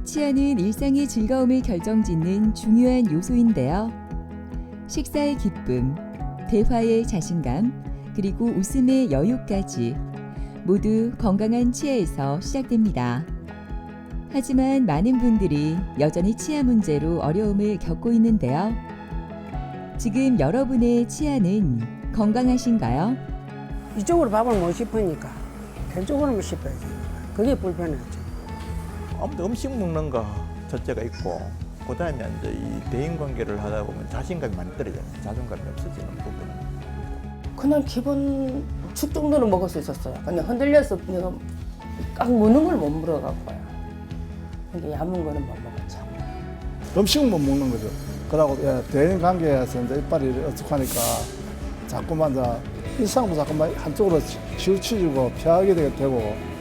치아는 일상의 즐거움을 결정짓는 중요한 요소인데요. 식사의 기쁨, 대화의 자신감, 그리고 웃음의 여유까지 모두 건강한 치아에서 시작됩니다. 하지만 많은 분들이 여전히 치아 문제로 어려움을 겪고 있는데요. 지금 여러분의 치아는 건강하신가요? 이쪽으로 밥을 못 씹으니까 저쪽으로만 씹어야지. 그게 불편하죠. 아무튼 음식 먹는 거 첫째가 있고, 그다음에 이제 이 대인 관계를 하다 보면 자신감이 많이 떨어져요. 자존감이 없어지는 부분. 그냥 기본 죽 정도는 먹을 수 있었어요. 근데 흔들려서 내가 꽉 무는 걸 못 물어갖고요. 근데 얇은 거는 못 먹었죠. 음식은 못 먹는 거죠. 그러고 대인 관계에서 이제 이빨이 어색하니까 자꾸만 일상도 자꾸만 한쪽으로 치우치고 피하게 되고.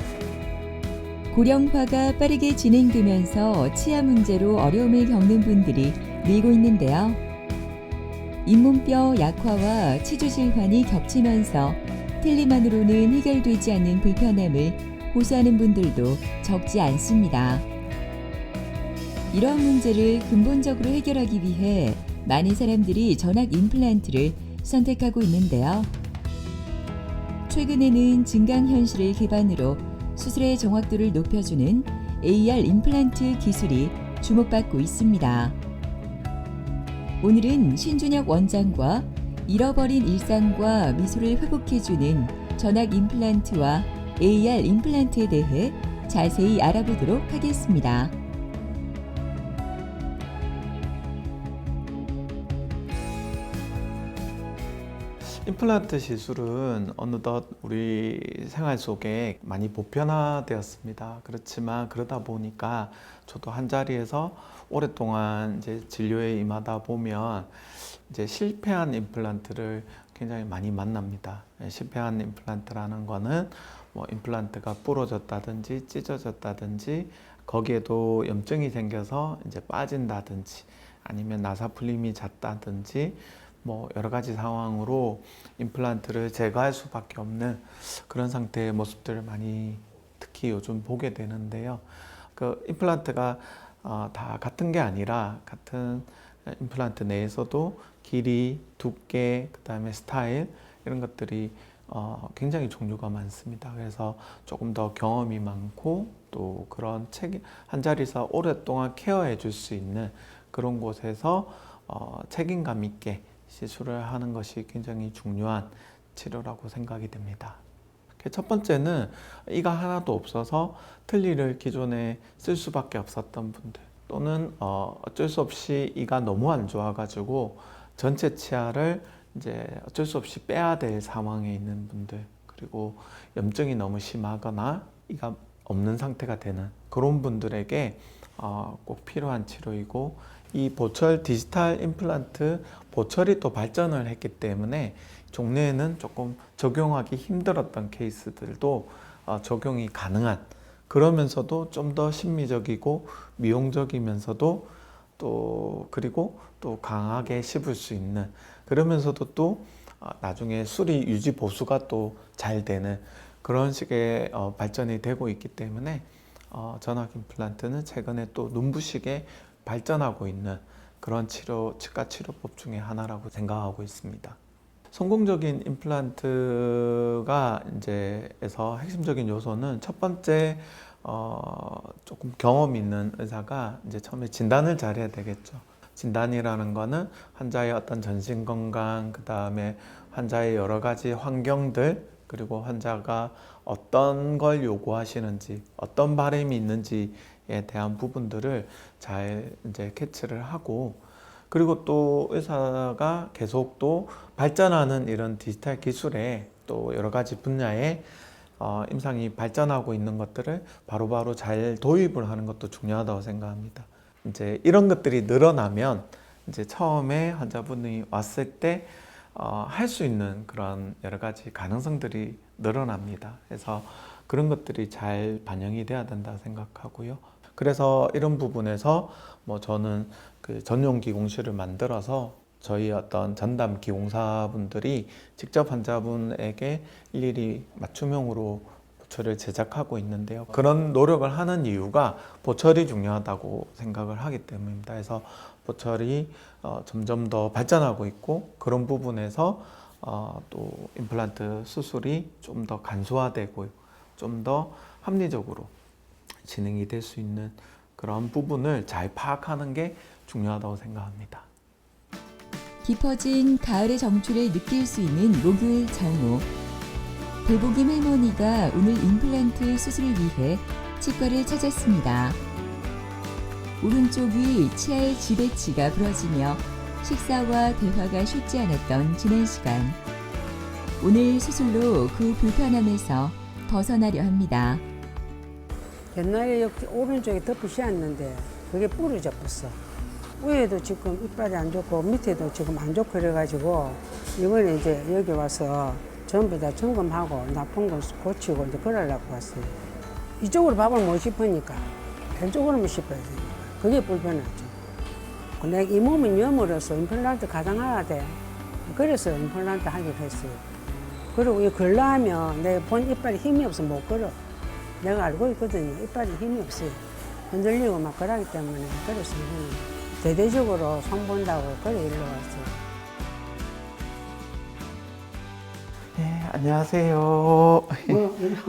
고령화가 빠르게 진행되면서 치아 문제로 어려움을 겪는 분들이 늘고 있는데요. 잇몸뼈 약화와 치주 질환이 겹치면서 틀니만으로는 해결되지 않는 불편함을 호소하는 분들도 적지 않습니다. 이러한 문제를 근본적으로 해결하기 위해 많은 사람들이 전학 임플란트를 선택하고 있는데요. 최근에는 증강현실을 기반으로 수술의 정확도를 높여주는 AR 임플란트 기술이 주목받고 있습니다. 오늘은 신준혁 원장과 잃어버린 일상과 미소를 회복해주는 전학 임플란트와 AR 임플란트에 대해 자세히 알아보도록 하겠습니다. 임플란트 시술은 어느덧 우리 생활 속에 많이 보편화되었습니다. 그렇지만 그러다 보니까 저도 한 자리에서 오랫동안 이제 진료에 임하다 보면 이제 실패한 임플란트를 굉장히 많이 만납니다. 실패한 임플란트라는 거는 뭐 임플란트가 부러졌다든지 찢어졌다든지 거기에도 염증이 생겨서 이제 빠진다든지 아니면 나사풀림이 잦다든지 뭐 여러 가지 상황으로 임플란트를 제거할 수밖에 없는 그런 상태의 모습들을 많이 특히 요즘 보게 되는데요. 그 임플란트가 다 같은 게 아니라 같은 임플란트 내에서도 길이, 두께, 그다음에 스타일 이런 것들이 굉장히 종류가 많습니다. 그래서 조금 더 경험이 많고 또 그런 한 자리에서 오랫동안 케어해 줄 수 있는 그런 곳에서 책임감 있게 시술을 하는 것이 굉장히 중요한 치료라고 생각이 됩니다. 첫 번째는 이가 하나도 없어서 틀니를 기존에 쓸 수밖에 없었던 분들, 또는 어쩔 수 없이 이가 너무 안 좋아가지고 전체 치아를 이제 어쩔 수 없이 빼야 될 상황에 있는 분들, 그리고 염증이 너무 심하거나 이가 없는 상태가 되는 그런 분들에게 꼭 필요한 치료이고, 이 보철 디지털 임플란트 보철이 또 발전을 했기 때문에 종래에는 조금 적용하기 힘들었던 케이스들도 적용이 가능한, 그러면서도 좀 더 심미적이고 미용적이면서도 또 그리고 또 강하게 씹을 수 있는, 그러면서도 또 나중에 수리 유지 보수가 또 잘 되는 그런 식의 발전이 되고 있기 때문에 전학 임플란트는 최근에 또 눈부시게 발전하고 있는 그런 치과 치료법 중에 하나라고 생각하고 있습니다. 성공적인 임플란트가 이제에서 핵심적인 요소는 첫 번째 조금 경험 있는 의사가 이제 처음에 진단을 잘해야 되겠죠. 진단이라는 거는 환자의 어떤 전신 건강, 그 다음에 환자의 여러 가지 환경들, 그리고 환자가 어떤 걸 요구하시는지, 어떤 바람이 있는지에 대한 부분들을 잘 이제 캐치를 하고, 그리고 또 의사가 계속 또 발전하는 이런 디지털 기술에 또 여러 가지 분야에 임상이 발전하고 있는 것들을 바로바로 잘 도입을 하는 것도 중요하다고 생각합니다. 이제 이런 것들이 늘어나면 이제 처음에 환자분이 왔을 때 할 수 있는 그런 여러 가지 가능성들이 늘어납니다. 그래서 그런 것들이 잘 반영이 돼야 된다 생각하고요. 그래서 이런 부분에서 뭐 저는 그 전용 기공실을 만들어서 저희 어떤 전담 기공사분들이 직접 환자분에게 일일이 맞춤형으로 보철을 제작하고 있는데요. 그런 노력을 하는 이유가 보철이 중요하다고 생각을 하기 때문입니다. 그래서 보철이 점점 더 발전하고 있고 그런 부분에서 또 임플란트 수술이 좀 더 간소화되고 좀 더 합리적으로 진행이 될 수 있는 그런 부분을 잘 파악하는 게 중요하다고 생각합니다. 깊어진 가을의 정취를 느낄 수 있는 목요일 정오. 배복임 할머니가 오늘 임플란트 수술을 위해 치과를 찾았습니다. 오른쪽 위 치아의 지배치가 부러지며 식사와 대화가 쉽지 않았던 지난 시간. 오늘 수술로 그 불편함에서 벗어나려 합니다. 옛날에 여기 오른쪽에 덮이 씌었는데 그게 부러져 버렸어. 위에도 지금 이빨이 안 좋고 밑에도 지금 안 좋고 그래가지고 이번에 이제 여기 와서 전부 다 점검하고 나쁜 거 고치고 이제 그러려고 왔어요. 이쪽으로 밥을 못 씹으니까 왼쪽으로만 씹어야 되니까 그게 불편하죠. 내가 이 몸이 염으로서 임플란트 가당해야 돼. 그래서 임플란트 하기로 했어요. 그리고 이 걸러하면 내 본 이빨이 힘이 없어 못 걸어. 내가 알고 있거든요. 이빨이 힘이 없어요. 흔들리고 막 그러기 때문에 그래서 대대적으로 손 본다고 그래 일로 왔어요. 네, 안녕하세요.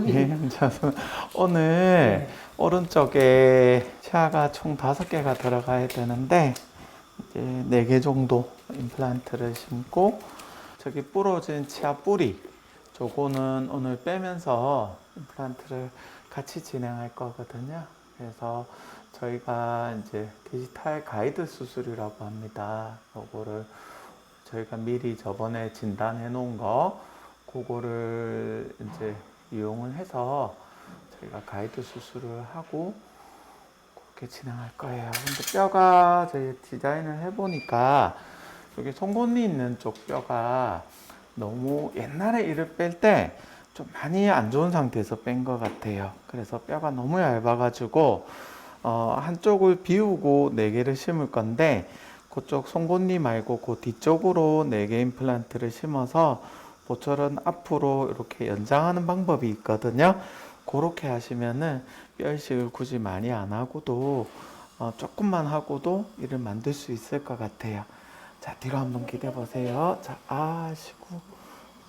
네, 저는 오늘 오른쪽에 치아가 총 5개가 들어가야 되는데 이제 4개 정도 임플란트를 심고 저기 부러진 치아 뿌리 저거는 오늘 빼면서 임플란트를 같이 진행할 거거든요. 그래서 저희가 이제 디지털 가이드 수술이라고 합니다. 그거를 저희가 미리 저번에 진단해 놓은 거 그거를 이제 이용을 해서 저희가 가이드 수술을 하고 그렇게 진행할 거예요. 근데 뼈가 저희 디자인을 해보니까 여기 송곳니 있는 쪽 뼈가 너무 옛날에 이를 뺄 때 좀 많이 안 좋은 상태에서 뺀 것 같아요. 그래서 뼈가 너무 얇아가지고 한쪽을 비우고 4개를 심을 건데 그쪽 송곳니 말고 그 뒤쪽으로 4개 임플란트를 심어서 보철은 앞으로 이렇게 연장하는 방법이 있거든요. 그렇게 하시면은 뼈 이식을 굳이 많이 안 하고도 조금만 하고도 이를 만들 수 있을 것 같아요. 자, 뒤로 한번 기대 보세요. 자, 아시고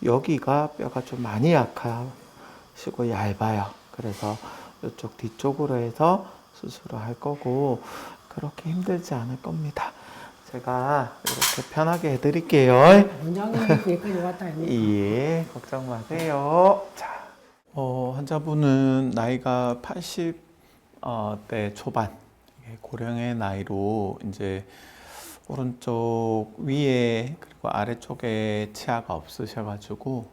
여기가 뼈가 좀 많이 약하시고 얇아요. 그래서 이쪽 뒤쪽으로 해서 수술을 할 거고 그렇게 힘들지 않을 겁니다. 제가 이렇게 편하게 해드릴게요. 원장님 여기까지 왔다 했네. 예, 걱정 마세요. 자, 환자분은 나이가 80대 초반, 고령의 나이로 이제 오른쪽 위에 그리고 아래쪽에 치아가 없으셔가지고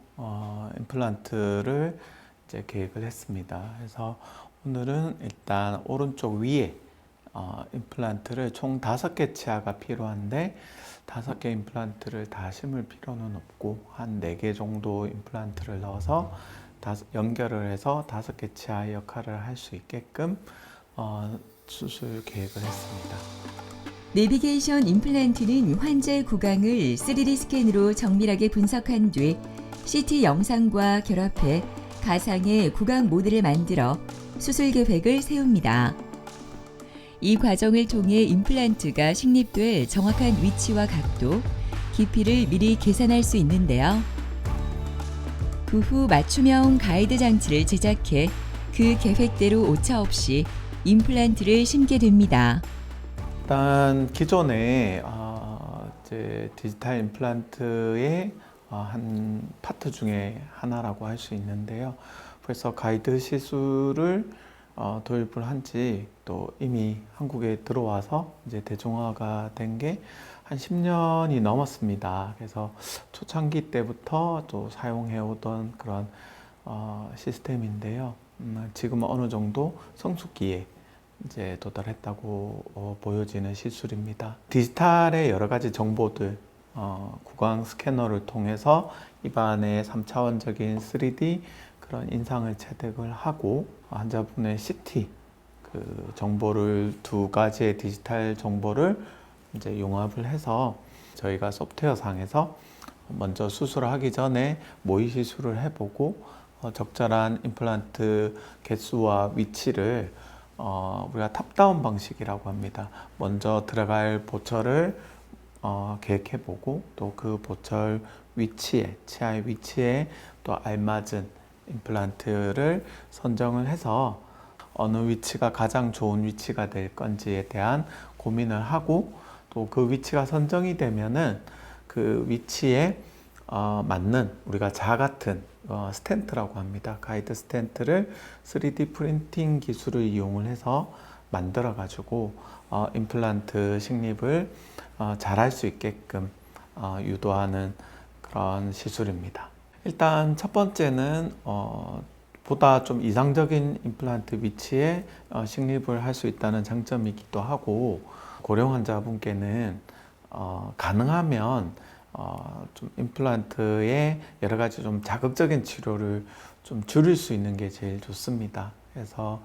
임플란트를 이제 계획을 했습니다. 그래서 오늘은 일단 오른쪽 위에 임플란트를 총 5개 치아가 필요한데 5개 임플란트를 다 심을 필요는 없고 한 4개 정도 임플란트를 넣어서 연결을 해서 5개 치아의 역할을 할 수 있게끔 수술 계획을 했습니다. 내비게이션 임플란트는 환자의 구강을 3D 스캔으로 정밀하게 분석한 뒤 CT 영상과 결합해 가상의 구강 모델을 만들어 수술 계획을 세웁니다. 이 과정을 통해 임플란트가 식립될 정확한 위치와 각도, 깊이를 미리 계산할 수 있는데요. 그 후 맞춤형 가이드 장치를 제작해 그 계획대로 오차 없이 임플란트를 심게 됩니다. 일단 기존에 이제 디지털 임플란트의 한 파트 중에 하나라고 할 수 있는데요. 그래서 가이드 시술을 도입을 한 지 또 이미 한국에 들어와서 이제 대중화가 된 게 한 10년이 넘었습니다. 그래서 초창기 때부터 또 사용해 오던 그런 시스템인데요. 지금은 어느 정도 성숙기에 이제 도달했다고 보여지는 시술입니다. 디지털의 여러 가지 정보들, 구강 스캐너를 통해서 입안의 3차원적인 3D 그런 인상을 체득을 하고 환자분의 CT 그 정보를 2가지의 디지털 정보를 이제 융합을 해서 저희가 소프트웨어 상에서 먼저 수술을 하기 전에 모의 시술을 해보고 적절한 임플란트 개수와 위치를 우리가 탑다운 방식이라고 합니다. 먼저 들어갈 보철을 계획해보고 또 그 보철 위치에, 치아의 위치에 또 알맞은 임플란트를 선정을 해서 어느 위치가 가장 좋은 위치가 될 건지에 대한 고민을 하고 또 그 위치가 선정이 되면은 그 위치에 맞는 우리가 자 같은 스텐트라고 합니다. 가이드 스텐트를 3D 프린팅 기술을 이용을 해서 만들어 가지고 임플란트 식립을 잘할 수 있게끔 유도하는 그런 시술입니다. 일단 첫 번째는 보다 좀 이상적인 임플란트 위치에 식립을 할 수 있다는 장점이기도 하고, 고령 환자분께는 가능하면 좀 임플란트의 여러 가지 좀 자극적인 치료를 좀 줄일 수 있는 게 제일 좋습니다. 그래서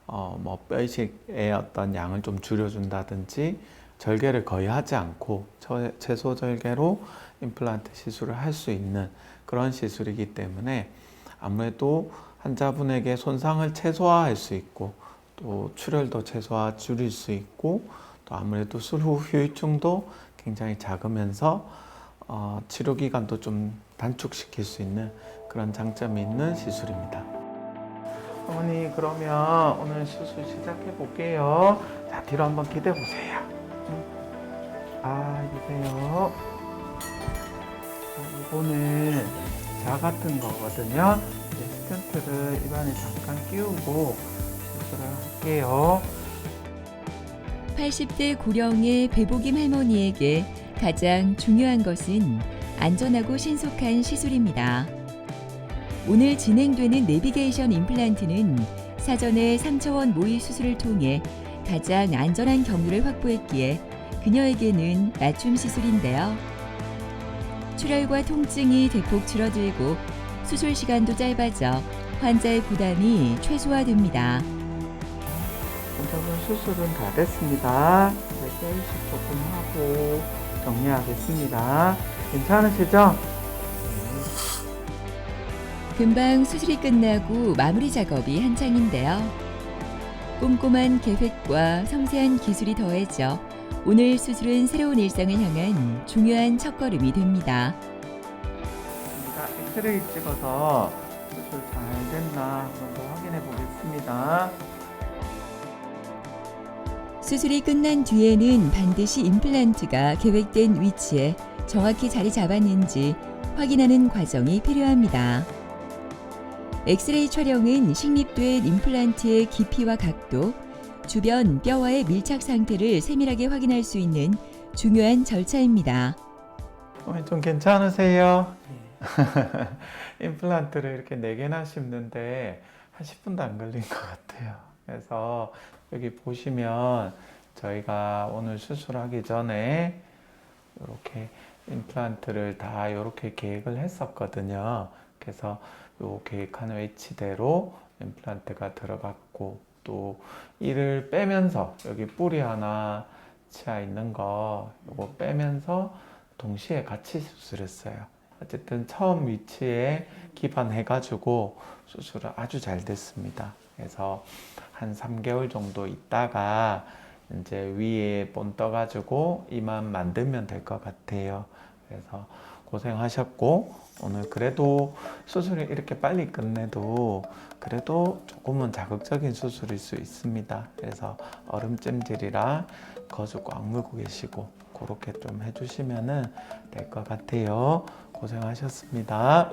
뭐 뼈이식의 어떤 양을 좀 줄여준다든지 절개를 거의 하지 않고 최소 절개로 임플란트 시술을 할 수 있는 그런 시술이기 때문에 아무래도 환자분에게 손상을 최소화할 수 있고 또 출혈도 최소화 줄일 수 있고 또 아무래도术후 후유증도 굉장히 작으면서 치료 기간도 좀 단축시킬 수 있는 그런 장점이 있는 시술입니다. 어머니, 그러면 오늘 시술 시작해 볼게요. 자, 뒤로 한번 기대 보세요. 이거요. 이거는 자 같은 거거든요. 스텐트를 입안에 잠깐 끼우고 시술을 할게요. 80대 고령의 배복임 할머니에게 가장 중요한 것은 안전하고 신속한 시술입니다. 오늘 진행되는 내비게이션 임플란트는 사전에 3차원 모의 수술을 통해 가장 안전한 경로를 확보했기에 그녀에게는 맞춤 시술인데요. 출혈과 통증이 대폭 줄어들고 수술 시간도 짧아져 환자의 부담이 최소화됩니다. 오늘 수술은 다 됐습니다. 이제 뼈이식 조금 하고 정리하겠습니다. 괜찮으시죠? 금방 수술이 끝나고 마무리 작업이 한창인데요. 꼼꼼한 계획과 섬세한 기술이 더해져 오늘 수술은 새로운 일상을 향한 중요한 첫걸음이 됩니다. 제가 엑스레이 찍어서 수술 잘 됐나 한번 더 확인해 보겠습니다. 수술이 끝난 뒤에는 반드시 임플란트가 계획된 위치에 정확히 자리 잡았는지 확인하는 과정이 필요합니다. 엑스레이 촬영은 식립된 임플란트의 깊이와 각도, 주변 뼈와의 밀착 상태를 세밀하게 확인할 수 있는 중요한 절차입니다. 좀 괜찮으세요? 임플란트를 이렇게 4개나 심는데 한 10분도 안 걸린 것 같아요. 그래서 여기 보시면 저희가 오늘 수술하기 전에 이렇게 임플란트를 다 이렇게 계획을 했었거든요. 그래서 이 계획한 위치대로 임플란트가 들어갔고 또 이를 빼면서 여기 뿌리 하나 치아 있는 거 이거 빼면서 동시에 같이 수술했어요. 어쨌든 처음 위치에 기반해 가지고 수술은 아주 잘 됐습니다. 그래서 한 3개월 정도 있다가 이제 위에 본 떠가지고 이만 만들면 될 것 같아요. 그래서 고생하셨고 오늘 그래도 수술이 이렇게 빨리 끝내도 그래도 조금은 자극적인 수술일 수 있습니다. 그래서 얼음찜질이랑 거즈 꽉 물고 계시고 그렇게 좀 해주시면은 될 것 같아요. 고생하셨습니다.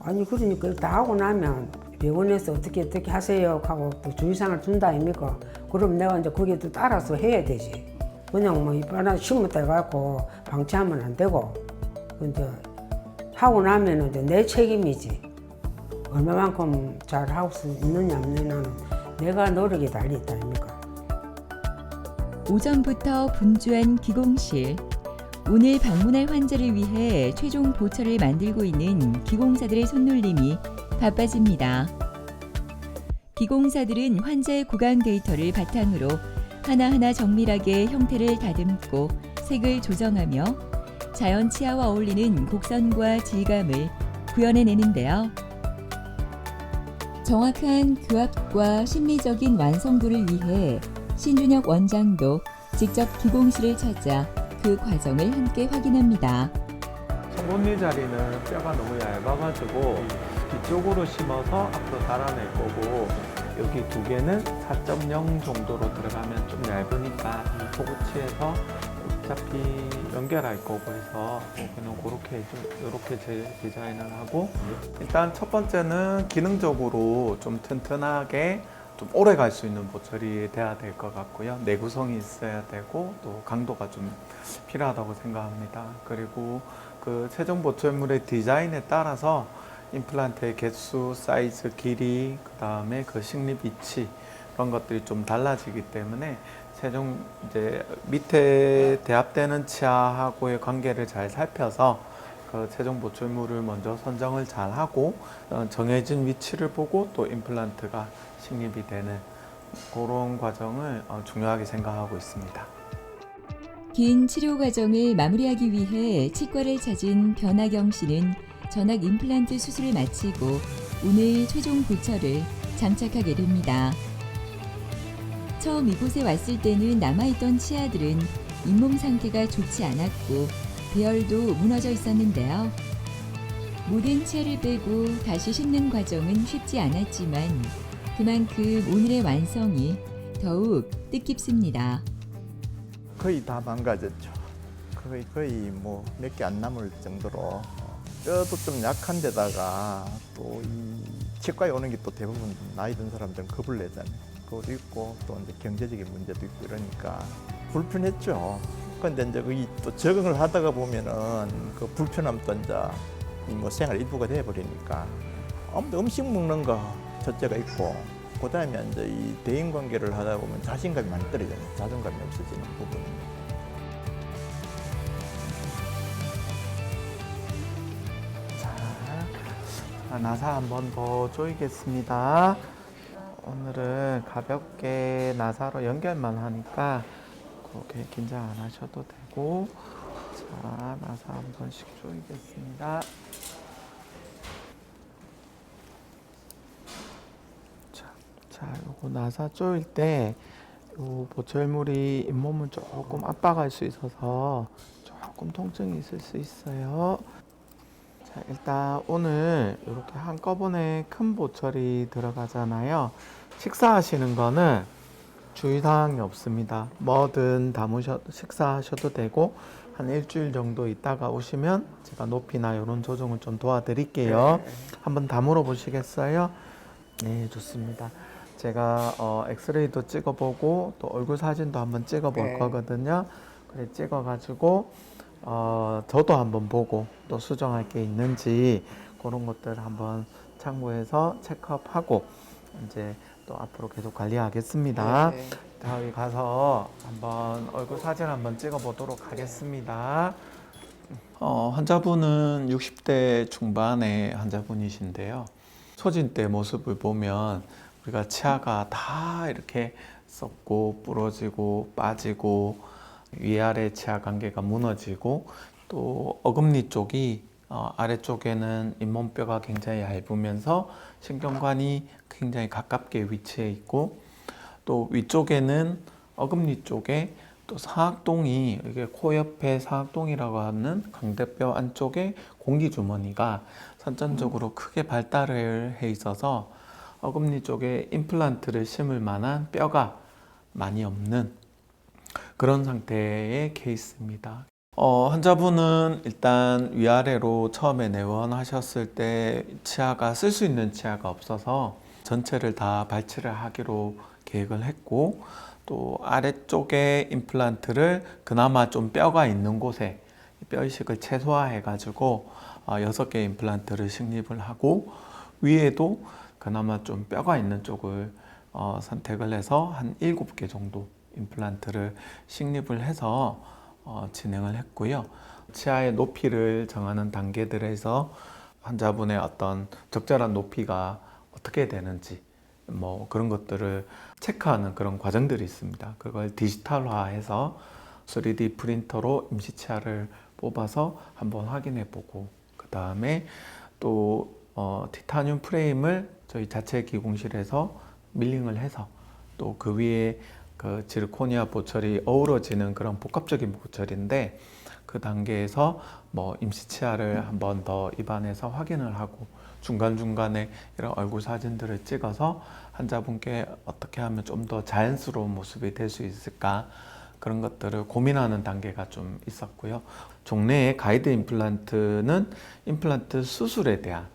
아니 그러니까 다 하고 나면 병원에서 어떻게 하세요 하고 또 주의사항을 준다 아닙니까? 그럼 내가 이제 거기에 또 따라서 해야 되지. 그냥 뭐 이빨 심었다 해갖고 방치하면 안 되고 이제 하고 나면은 이제 내 책임이지. 얼마만큼 잘 할 수 있느냐 없느냐는 내가 노력이 달리 있다 아닙니까? 오전부터 분주한 기공실. 오늘 방문할 환자를 위해 최종 보철을 만들고 있는 기공사들의 손놀림이 바빠집니다. 기공사들은 환자의 구강 데이터를 바탕으로 하나하나 정밀하게 형태를 다듬고 색을 조정하며 자연 치아와 어울리는 곡선과 질감을 구현해내는데요. 정확한 교합과 심미적인 완성도를 위해 신준혁 원장도 직접 기공실을 찾아 그 과정을 함께 확인합니다. 송곳니 자리는 뼈가 너무 얇아가지고 뒤쪽으로 심어서 앞으로 달아낼 거고, 여기 두 개는 4.0 정도로 들어가면 좀 얇으니까 포구치에서 어차피 연결할 거고 해서 그냥 그렇게 이렇게 디자인을 하고, 일단 첫 번째는 기능적으로 좀 튼튼하게 좀 오래 갈 수 있는 보철이 돼야 될 것 같고요. 내구성이 있어야 되고 또 강도가 좀 필요하다고 생각합니다. 그리고 그 최종 보철물의 디자인에 따라서 임플란트의 개수, 사이즈, 길이, 그 다음에 그 식립 위치 그런 것들이 좀 달라지기 때문에 최종 이제 밑에 대합되는 치아하고의 관계를 잘 살펴서 그 최종 보철물을 먼저 선정을 잘 하고 정해진 위치를 보고 또 임플란트가 식립이 되는 그런 과정을 중요하게 생각하고 있습니다. 긴 치료 과정을 마무리하기 위해 치과를 찾은 변하경 씨는 전악 임플란트 수술을 마치고 오늘 최종 보철을 장착하게 됩니다. 처음 이곳에 왔을 때는 남아있던 치아들은 잇몸 상태가 좋지 않았고 배열도 무너져 있었는데요. 모든 치아를 빼고 다시 심는 과정은 쉽지 않았지만 그만큼 오늘의 완성이 더욱 뜻깊습니다. 거의 다 망가졌죠. 거의 뭐 몇 개 안 남을 정도로 뼈도 좀 약한 데다가 또 이 치과에 오는 게 또 대부분 나이 든 사람들은 겁을 내잖아요. 그것도 있고 또 이제 경제적인 문제도 있고 이러니까 불편했죠. 근데 이제 거기 또 적응을 하다가 보면은 그 불편함도 이제 뭐 생활 일부가 돼버리니까 아무튼 음식 먹는 거 첫째가 있고 그다음에 이제 이 대인 관계를 하다 보면 자신감이 많이 떨어져요. 자존감이 없어지는 부분. 자, 나사 한 번 더 조이겠습니다. 오늘은 가볍게 나사로 연결만 하니까 그렇게 긴장 안 하셔도 되고, 자, 나사 한 번씩 조이겠습니다. 자, 요거 나사 조일 때 요 보철물이 잇몸을 조금 압박할 수 있어서 조금 통증이 있을 수 있어요. 자, 일단 오늘 이렇게 한꺼번에 큰 보철이 들어가잖아요. 식사하시는 거는 주의사항이 없습니다. 뭐든 식사하셔도 되고 한 일주일 정도 있다가 오시면 제가 높이나 이런 조정을 좀 도와드릴게요. 한번 다물어 보시겠어요? 네, 좋습니다. 제가 엑스레이도 찍어보고 또 얼굴 사진도 한번 찍어볼 거거든요. 그래 찍어가지고 저도 한번 보고 또 수정할 게 있는지 그런 것들 한번 참고해서 체크업하고 이제 또 앞으로 계속 관리하겠습니다. 다음에 가서 한번 얼굴 사진 한번 찍어보도록 하겠습니다. 환자분은 60대 중반의 환자분이신데요. 초진 때 모습을 보면 우리가 치아가 다 이렇게 썩고 부러지고 빠지고 위아래 치아 관계가 무너지고 또 어금니 쪽이 아래쪽에는 잇몸뼈가 굉장히 얇으면서 신경관이 굉장히 가깝게 위치해 있고 또 위쪽에는 어금니 쪽에 또 상악동이 이게 코 옆에 상악동이라고 하는 광대뼈 안쪽에 공기주머니가 선천적으로 크게 발달을 해 있어서 어금니 쪽에 임플란트를 심을 만한 뼈가 많이 없는 그런 상태의 케이스입니다. 환자분은 일단 위아래로 처음에 내원하셨을 때 치아가 쓸 수 있는 치아가 없어서 전체를 다 발치를 하기로 계획을 했고 또 아래쪽에 임플란트를 그나마 좀 뼈가 있는 곳에 뼈 이식을 최소화해 가지고 6개 임플란트를 식립을 하고 위에도 그나마 좀 뼈가 있는 쪽을 선택을 해서 한 7개 정도 임플란트를 식립을 해서 진행을 했고요. 치아의 높이를 정하는 단계들에서 환자분의 어떤 적절한 높이가 어떻게 되는지 뭐 그런 것들을 체크하는 그런 과정들이 있습니다. 그걸 디지털화해서 3D 프린터로 임시 치아를 뽑아서 한번 확인해 보고 그 다음에 또 티타늄 프레임을 저희 자체 기공실에서 밀링을 해서 또 그 위에 그 지르코니아 보철이 어우러지는 그런 복합적인 보철인데 그 단계에서 뭐 임시 치아를 한 번 더 입안에서 확인을 하고 중간중간에 이런 얼굴 사진들을 찍어서 환자분께 어떻게 하면 좀 더 자연스러운 모습이 될 수 있을까 그런 것들을 고민하는 단계가 좀 있었고요. 종래의 가이드 임플란트는 임플란트 수술에 대한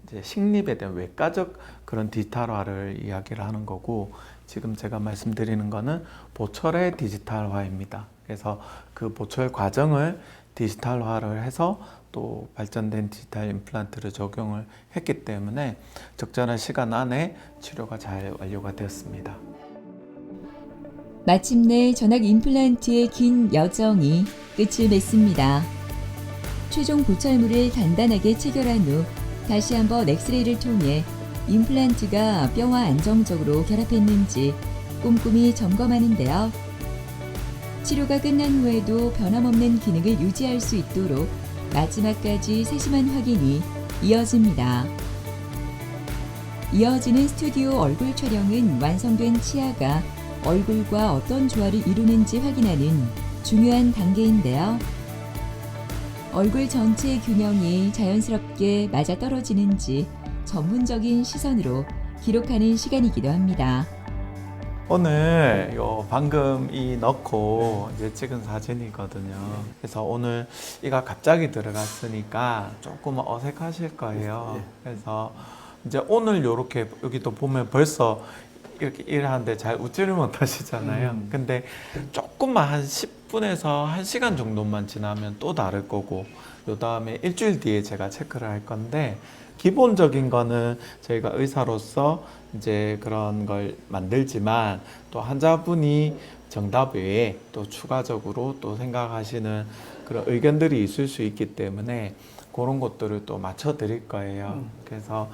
이제 식립에 대한 외과적 그런 디지털화를 이야기를 하는 거고 지금 제가 말씀드리는 거는 보철의 디지털화입니다. 그래서 그 보철 과정을 디지털화를 해서 또 발전된 디지털 임플란트를 적용을 했기 때문에 적절한 시간 안에 치료가 잘 완료가 되었습니다. 마침내 전학 임플란트의 긴 여정이 끝을 맺습니다. 최종 보철물을 단단하게 체결한 후 다시 한번 엑스레이를 통해 임플란트가 뼈와 안정적으로 결합했는지 꼼꼼히 점검하는데요. 치료가 끝난 후에도 변함없는 기능을 유지할 수 있도록 마지막까지 세심한 확인이 이어집니다. 이어지는 스튜디오 얼굴 촬영은 완성된 치아가 얼굴과 어떤 조화를 이루는지 확인하는 중요한 단계인데요. 얼굴 전체의 균형이 자연스럽게 맞아떨어지는지 전문적인 시선으로 기록하는 시간이기도 합니다. 오늘 방금 넣고 이제 찍은 사진이거든요. 그래서 오늘 이가 갑자기 들어갔으니까 조금 어색하실 거예요. 그래서 이제 오늘 요렇게 여기 또 보면 벌써 이렇게 일하는데 잘 웃지를 못하시잖아요. 근데 조금만 한 10분에서 1시간 정도만 지나면 또 다를 거고 요 다음에 일주일 뒤에 제가 체크를 할 건데 기본적인 거는 저희가 의사로서 이제 그런 걸 만들지만 또 환자분이 정답 외에 또 추가적으로 또 생각하시는 그런 의견들이 있을 수 있기 때문에 그런 것들을 또 맞춰 드릴 거예요. 그래서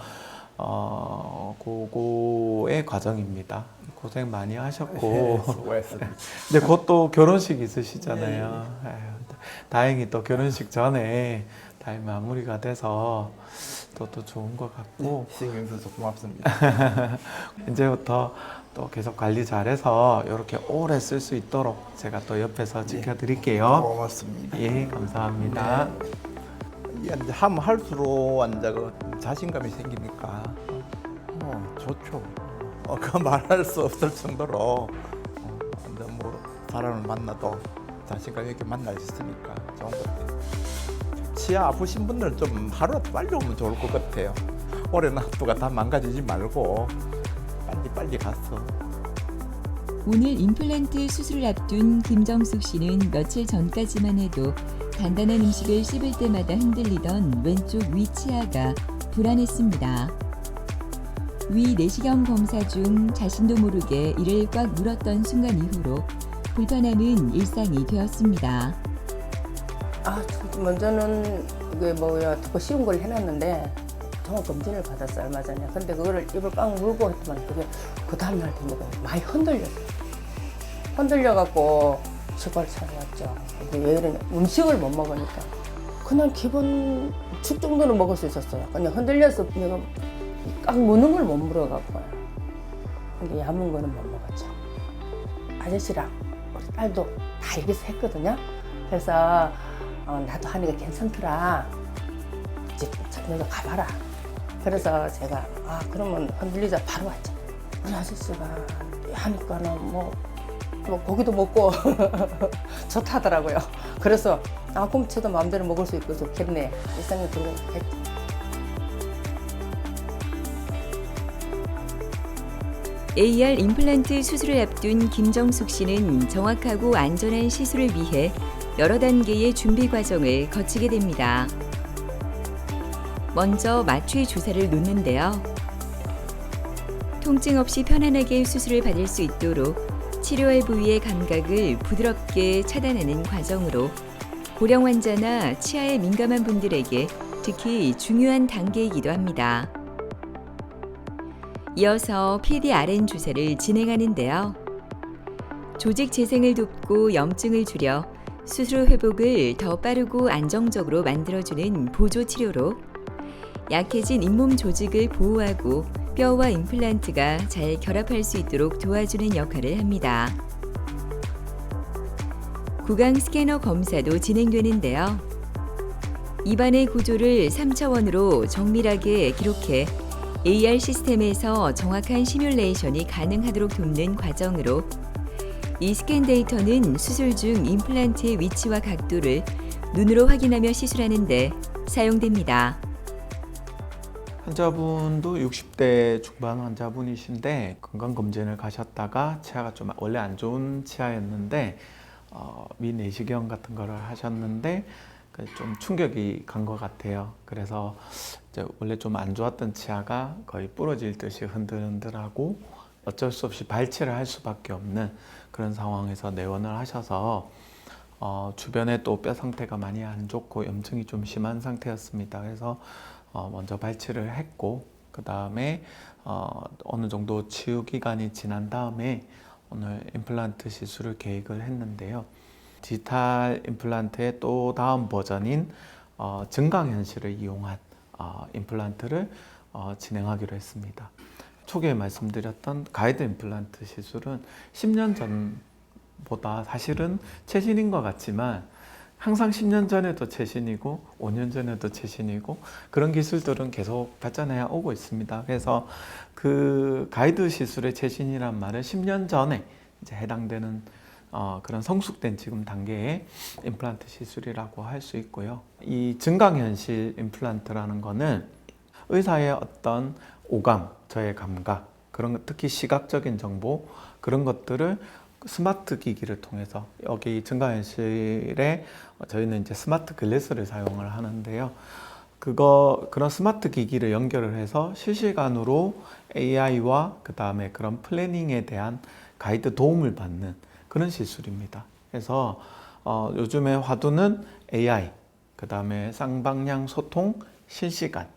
그거의 과정입니다. 고생 많이 하셨고 수고했습니다. 이제 곧 또 결혼식 있으시잖아요. 아유, 다행히 또 결혼식 전에 잘 마무리가 돼서 또 좋은 것 같고 신경 써서 고맙습니다. 이제부터 또 계속 관리 잘해서 이렇게 오래 쓸 수 있도록 제가 또 옆에서 지켜드릴게요. 고맙습니다. 예, 감사합니다. 이제 하면 할수록 이제 그 자신감이 생기니까 좋죠. 그 말할 수 없을 정도로 이제 뭐 사람을 만나도 자신감 있게 만날 수 있으니까 좋은 것 같아요. 치아 아프신 분들은 좀 하루라도 빨리 오면 좋을 것 같아요. 오래 놔두가 다 망가지지 말고 빨리 가서. 오늘 임플란트 수술을 앞둔 김정숙 씨는 며칠 전까지만 해도 간단한 음식을 씹을 때마다 흔들리던 왼쪽 위 치아가 불안했습니다. 위 내시경 검사 중 자신도 모르게 이를 꽉 물었던 순간 이후로 불편함은 일상이 되었습니다. 먼저는 이게 더 쉬운 걸 해놨는데 정말 검진을 받았어 얼마 전에. 근데 그거를 입을 꽉 물고 했더만 그게 그 다음날 되니까 많이 흔들려갖고 치과를 찾아왔죠. 이게 왜 이러냐, 음식을 못 먹으니까 그냥 기본 죽 정도는 먹을 수 있었어요. 그냥 흔들려서 내가 꽉 무는 걸 못 물어갖고요. 근데 얇은 거는 못 먹었죠. 아저씨랑 우리 딸도 다 여기서 했거든요. 그래서 나도 하니까 괜찮더라. 이제 너가 가봐라. 그래서 제가 그러면 흔들리자 바로 왔죠. 우리 아저씨가 하니까는 뭐 고기도 먹고 좋다더라고요. 그래서 그럼 저도 마음대로 먹을 수 있고 좋겠네. 일상에 들어오겠죠. AR 임플란트 수술을 앞둔 김정숙 씨는 정확하고 안전한 시술을 위해 여러 단계의 준비 과정을 거치게 됩니다. 먼저 마취 주사를 놓는데요. 통증 없이 편안하게 수술을 받을 수 있도록 치료할 부위의 감각을 부드럽게 차단하는 과정으로 고령 환자나 치아에 민감한 분들에게 특히 중요한 단계이기도 합니다. 이어서 PDRN 주사를 진행하는데요. 조직 재생을 돕고 염증을 줄여 수술 후 회복을 더 빠르고 안정적으로 만들어주는 보조 치료로 약해진 잇몸 조직을 보호하고 뼈와 임플란트가 잘 결합할 수 있도록 도와주는 역할을 합니다. 구강 스캐너 검사도 진행되는데요. 입안의 구조를 3차원으로 정밀하게 기록해 AR 시스템에서 정확한 시뮬레이션이 가능하도록 돕는 과정으로 이 스캔 데이터는 수술 중 임플란트의 위치와 각도를 눈으로 확인하며 시술하는 데 사용됩니다. 환자분도 60대 중반 환자분이신데 건강검진을 가셨다가 치아가 좀 원래 안 좋은 치아였는데 미내시경 같은 거를 하셨는데 좀 충격이 간 것 같아요. 그래서 이제 원래 좀 안 좋았던 치아가 거의 부러질 듯이 흔들흔들하고 어쩔 수 없이 발치를 할 수밖에 없는 그런 상황에서 내원을 하셔서 주변에 또 뼈 상태가 많이 안 좋고 염증이 좀 심한 상태였습니다. 그래서 먼저 발치를 했고 그 다음에 어느 정도 치유 기간이 지난 다음에 오늘 임플란트 시술을 계획을 했는데요. 디지털 임플란트의 또 다음 버전인 증강현실을 이용한 임플란트를 진행하기로 했습니다. 초기에 말씀드렸던 가이드 임플란트 시술은 10년 전보다 사실은 최신인 것 같지만 항상 10년 전에도 최신이고 5년 전에도 최신이고 그런 기술들은 계속 발전해 오고 있습니다. 그래서 그 가이드 시술의 최신이란 말은 10년 전에 이제 해당되는 그런 성숙된 지금 단계의 임플란트 시술이라고 할 수 있고요. 이 증강현실 임플란트라는 거는 의사의 어떤 오감, 저의 감각, 그런 것, 특히 시각적인 정보 그런 것들을 스마트 기기를 통해서 여기 증강현실에 저희는 이제 스마트 글래스를 사용을 하는데요. 그런 스마트 기기를 연결을 해서 실시간으로 AI와 그 다음에 그런 플래닝에 대한 가이드 도움을 받는 그런 시술입니다. 그래서 요즘의 화두는 AI, 그 다음에 쌍방향 소통, 실시간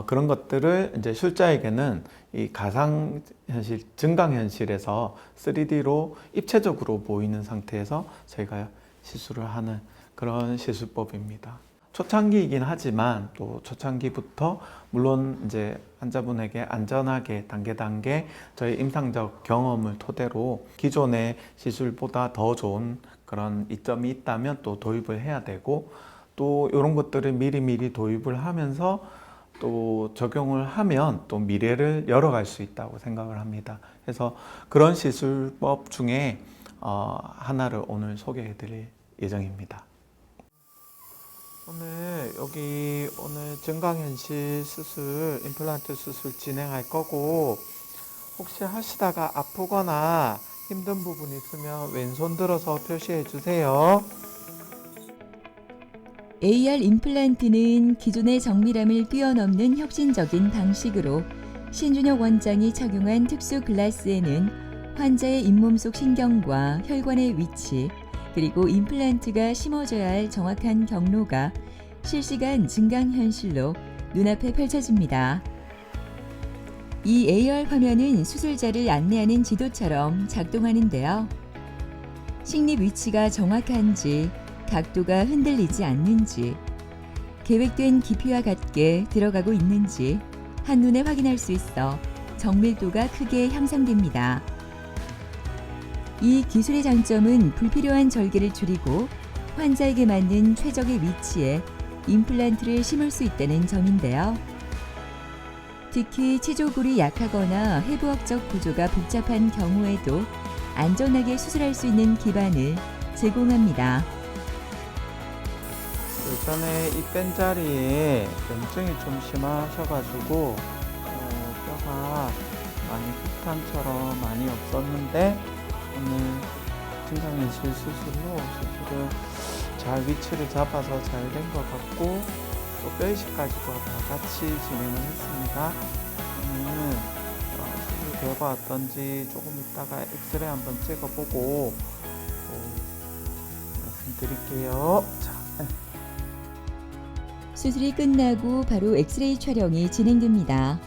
그런 것들을 이제 술자에게는 이 가상현실, 증강현실에서 3D로 입체적으로 보이는 상태에서 저희가 시술을 하는 그런 시술법입니다. 초창기이긴 하지만 또 초창기부터 물론 이제 환자분에게 안전하게 단계 저희 임상적 경험을 토대로 기존의 시술보다 더 좋은 그런 이점이 있다면 또 도입을 해야 되고 또 이런 것들을 미리 도입을 하면서 또 적용을 하면 또 미래를 열어갈 수 있다고 생각을 합니다. 그래서 그런 시술법 중에 하나를 오늘 소개해 드릴 예정입니다. 오늘 증강현실 수술, 임플란트 수술 진행할 거고 혹시 하시다가 아프거나 힘든 부분 있으면 왼손 들어서 표시해 주세요. AR 임플란트는 기존의 정밀함을 뛰어넘는 혁신적인 방식으로 신준혁 원장이 착용한 특수 글라스에는 환자의 잇몸 속 신경과 혈관의 위치, 그리고 임플란트가 심어져야 할 정확한 경로가 실시간 증강현실로 눈앞에 펼쳐집니다. 이 AR 화면은 수술자를 안내하는 지도처럼 작동하는데요. 식립 위치가 정확한지, 각도가 흔들리지 않는지, 계획된 깊이와 같게 들어가고 있는지 한눈에 확인할 수 있어 정밀도가 크게 향상됩니다. 이 기술의 장점은 불필요한 절개를 줄이고 환자에게 맞는 최적의 위치에 임플란트를 심을 수 있다는 점인데요. 특히 치조골이 약하거나 해부학적 구조가 복잡한 경우에도 안전하게 수술할 수 있는 기반을 제공합니다. 예전에 이 뺀 자리에 염증이 좀 심하셔가지고 뼈가 많이 흑탄처럼 많이 없었는데 오늘 증강현실 수술로 수술을 잘 위치를 잡아서 잘 된 것 같고 또 뼈이식까지도 다 같이 진행을 했습니다. 오늘 수술 결과 어떤지 조금 이따가 엑스레이 한번 찍어보고 말씀드릴게요. 자. 수술이 끝나고 바로 엑스레이 촬영이 진행됩니다.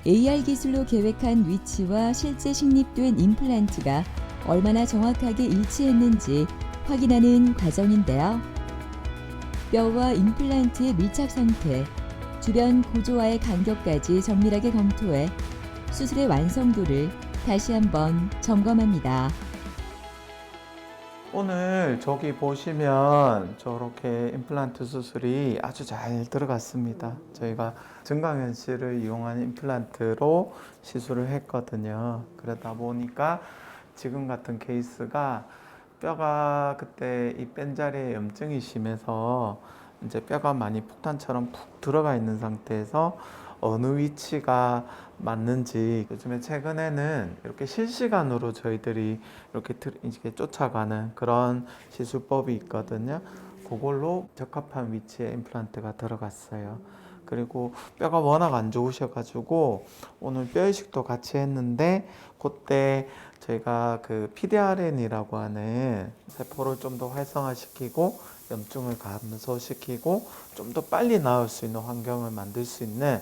AR 기술로 계획한 위치와 실제 식립된 임플란트가 얼마나 정확하게 일치했는지 확인하는 과정인데요. 뼈와 임플란트의 밀착 상태, 주변 구조와의 간격까지 정밀하게 검토해 수술의 완성도를 다시 한번 점검합니다. 오늘 저기 보시면 저렇게 임플란트 수술이 아주 잘 들어갔습니다. 저희가 증강현실을 이용한 임플란트로 시술을 했거든요. 그러다 보니까 지금 같은 케이스가 뼈가 그때 이 뺀 자리에 염증이 심해서 이제 뼈가 많이 폭탄처럼 푹 들어가 있는 상태에서 어느 위치가 맞는지 요즘에 최근에는 이렇게 실시간으로 저희들이 이렇게 쫓아가는 그런 시술법이 있거든요. 그걸로 적합한 위치에 임플란트가 들어갔어요. 그리고 뼈가 워낙 안 좋으셔가지고 오늘 뼈 이식도 같이 했는데 그때 저희가 그 PDRN이라고 하는 세포를 좀 더 활성화시키고 염증을 감소시키고 좀 더 빨리 나을 수 있는 환경을 만들 수 있는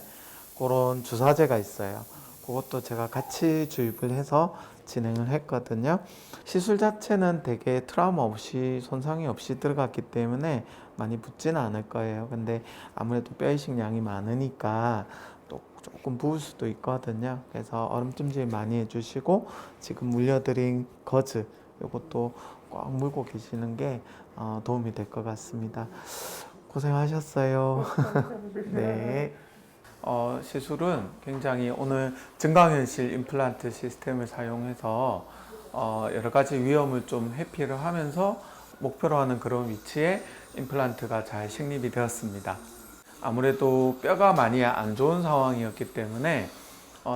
그런 주사제가 있어요. 그것도 제가 같이 주입을 해서 진행을 했거든요. 시술 자체는 되게 트라우마 없이 손상이 없이 들어갔기 때문에 많이 붓지는 않을 거예요. 근데 아무래도 뼈 이식 양이 많으니까 또 조금 부을 수도 있거든요. 그래서 얼음찜질 많이 해주시고 지금 물려드린 거즈 이것도 꽉 물고 계시는 게 도움이 될 것 같습니다. 고생하셨어요. 네. 시술은 굉장히 오늘 증강현실 임플란트 시스템을 사용해서 여러 가지 위험을 좀 회피를 하면서 목표로 하는 그런 위치에 임플란트가 잘 식립이 되었습니다. 아무래도 뼈가 많이 안 좋은 상황이었기 때문에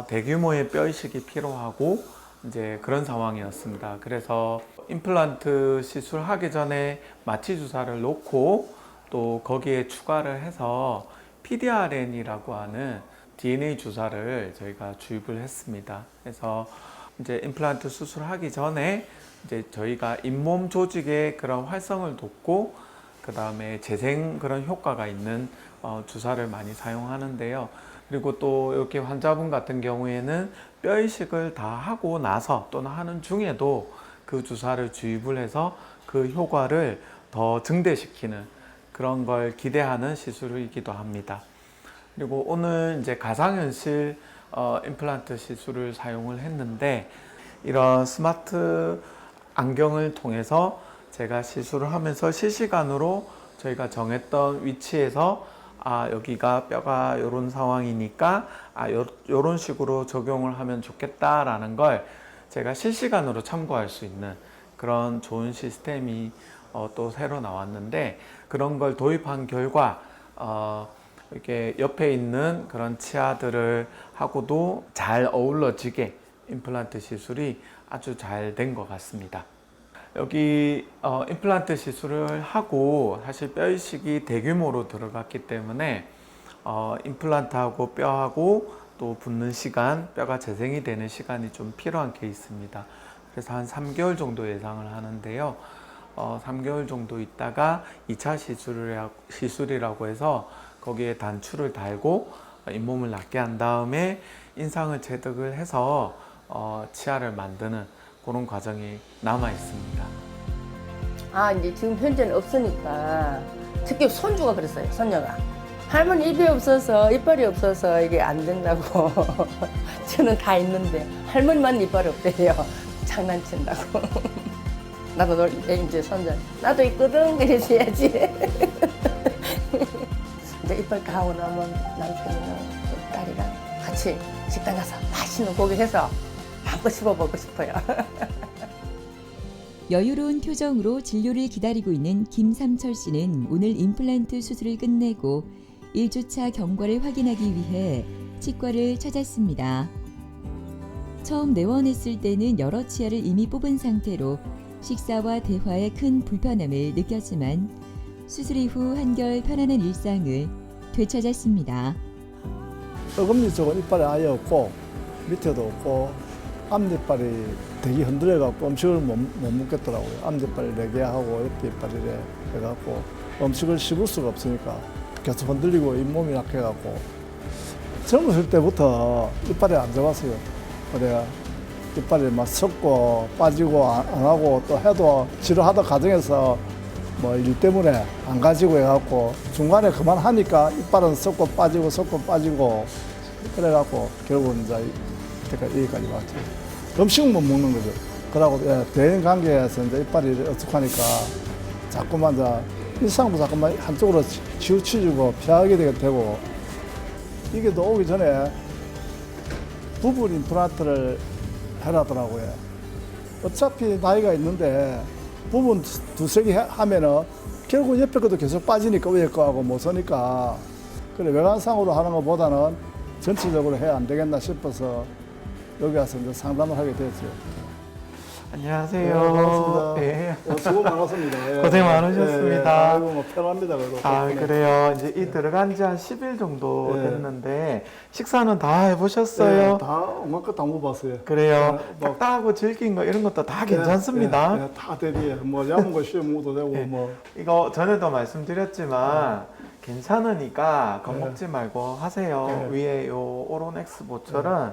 대규모의 뼈 이식이 필요하고 이제 그런 상황이었습니다. 그래서 임플란트 시술하기 전에 마취 주사를 놓고 또 거기에 추가를 해서 PDRN이라고 하는 DNA 주사를 저희가 주입을 했습니다. 그래서 이제 임플란트 수술하기 전에 이제 저희가 잇몸 조직의 그런 활성을 돕고 그 다음에 재생 그런 효과가 있는 주사를 많이 사용하는데요. 그리고 또 이렇게 환자분 같은 경우에는 뼈 이식을 다 하고 나서 또는 하는 중에도 그 주사를 주입을 해서 그 효과를 더 증대시키는 그런 걸 기대하는 시술이기도 합니다. 그리고 오늘 이제 가상현실 임플란트 시술을 사용을 했는데 이런 스마트 안경을 통해서 제가 시술을 하면서 실시간으로 저희가 정했던 위치에서 여기가 뼈가 이런 상황이니까 이런 식으로 적용을 하면 좋겠다라는 걸 제가 실시간으로 참고할 수 있는 그런 좋은 시스템이 또 새로 나왔는데 그런 걸 도입한 결과 이렇게 옆에 있는 그런 치아들을 하고도 잘 어우러지게 임플란트 시술이 아주 잘 된 것 같습니다. 여기 임플란트 시술을 하고 사실 뼈 이식이 대규모로 들어갔기 때문에 임플란트하고 뼈하고 또 붙는 시간, 뼈가 재생이 되는 시간이 좀 필요한 케이스입니다. 그래서 한 3개월 정도 예상을 하는데요. 3개월 정도 있다가 2차 시술이라고 해서 거기에 단추를 달고 잇몸을 낫게 한 다음에 인상을 체득을 해서 치아를 만드는 그런 과정이 남아 있습니다. 이제 지금 현재는 없으니까 특히 손주가 그랬어요. 손녀가 할머니 입이 없어서 이빨이 없어서 이게 안 된다고. 저는 다 있는데 할머니만 이빨이 없대요. 장난친다고. 나도 이제 손자 나도 있거든 그래서 해야지. 이제 이빨 다 하고 나면 남편이랑 딸이랑 같이 식당 가서 맛있는 고기 해서 마음껏 씹어 먹고 싶어요. 여유로운 표정으로 진료를 기다리고 있는 김삼철 씨는 오늘 임플란트 수술을 끝내고 1주차 경과를 확인하기 위해 치과를 찾았습니다. 처음 내원했을 때는 여러 치아를 이미 뽑은 상태로 식사와 대화에 큰 불편함을 느꼈지만 수술 이후 한결 편안한 일상을 되찾았습니다. 어금니 쪽은 이빨이 아예 없고 밑에도 없고 앞니빨이 되게 흔들려갖고 음식을 못 먹겠더라고요. 앞니빨이 4개 하고 옆에 이빨이 해갖고 음식을 씹을 수가 없으니까 계속 흔들리고 잇몸이 약해갖고 젊었을 때부터 이빨이 안 좋았어요. 그래야 이빨이 막 썩고 빠지고 안 하고 또 해도 치료하다 과정에서 뭐 일 때문에 안 가지고 해갖고 중간에 그만하니까 이빨은 썩고 빠지고 그래갖고 결국은 이제 여기까지 왔죠. 음식은 못 먹는 거죠. 그러고 대인 관계에서 이제 이빨이 어떡하니까 자꾸만 이제 일상도 자꾸만 한쪽으로 치우치고 피하게 되고 이게 또 오기 전에 부분 임플란트를 해라더라고요. 어차피 나이가 있는데 부분 두세 개 하면은 결국 옆에 것도 계속 빠지니까 위에 거하고 못 서니까 그래 외관상으로 하는 것보다는 전체적으로 해야 안 되겠나 싶어서 여기 와서 이제 상담을 하게 됐죠. 안녕하세요. 반갑습니다. 네. 수고 많았습니다. 고생 많으셨습니다. 아이고 뭐 편합니다. 그래도. 아, 그래요. 이제 이 들어간 지 한 10일 정도 네. 됐는데 식사는 다 해보셨어요? 네, 다 엄마껏 다 먹어봤어요. 그래요. 네, 뭐- 딱딱하고 질긴 거 이런 것도 다 괜찮습니다. 네, 다 대비해. 뭐 얇은 거 씌워 먹어도 되고 네. 뭐. 이거 전에도 말씀드렸지만 괜찮으니까 겁먹지 네. 말고 하세요. 네. 위에 요 오로넥스 보철은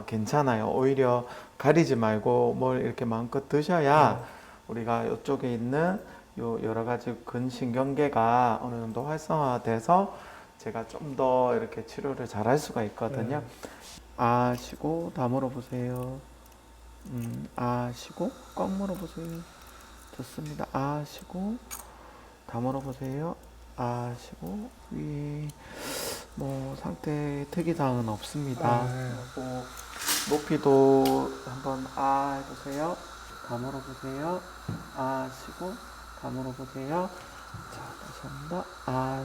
괜찮아요. 오히려 가리지 말고 뭘 이렇게 마음껏 드셔야 우리가 이쪽에 있는 요 여러 가지 근신경계가 어느 정도 활성화돼서 제가 좀 더 이렇게 치료를 잘 할 수가 있거든요. 아시고 다 물어보세요. 아시고 꽉 물어보세요. 좋습니다. 아시고 다 물어보세요. 아시고 위 뭐 상태 특이사항은 없습니다. 그리고 높이도 한번 해보세요. 다 물어보세요. 아시고 다 물어보세요. 자 다시 합니다.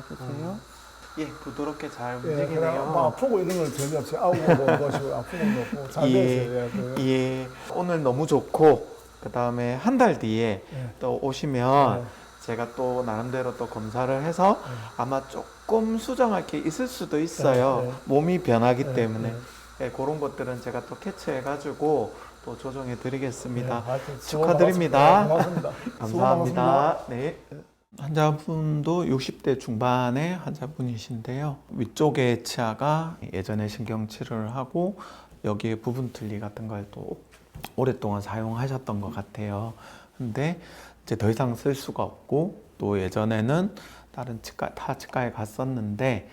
해보세요. 예, 부드럽게 잘 움직이네요. 뭐 아프고 있는 건 전혀 없이 아우고 것이고 아픈 건 없고 잘 됐어요. 예, 오늘 너무 좋고 그 다음에 한 달 뒤에 또 오시면 제가 또 나름대로 또 검사를 해서 아마 조금 수정할 게 있을 수도 있어요. 몸이 변하기 때문에 예, 그런 것들은 제가 또 캐치해가지고 또 조정해 드리겠습니다. 축하드립니다. 고맙습니다. 감사합니다. 네. 환자분도 60대 중반의 환자분이신데요. 위쪽의 치아가 예전에 신경치료를 하고 여기에 부분 틀니 같은 걸 또 오랫동안 사용하셨던 것 같아요. 근데 이제 더 이상 쓸 수가 없고 또 예전에는 다른 타 치과에 갔었는데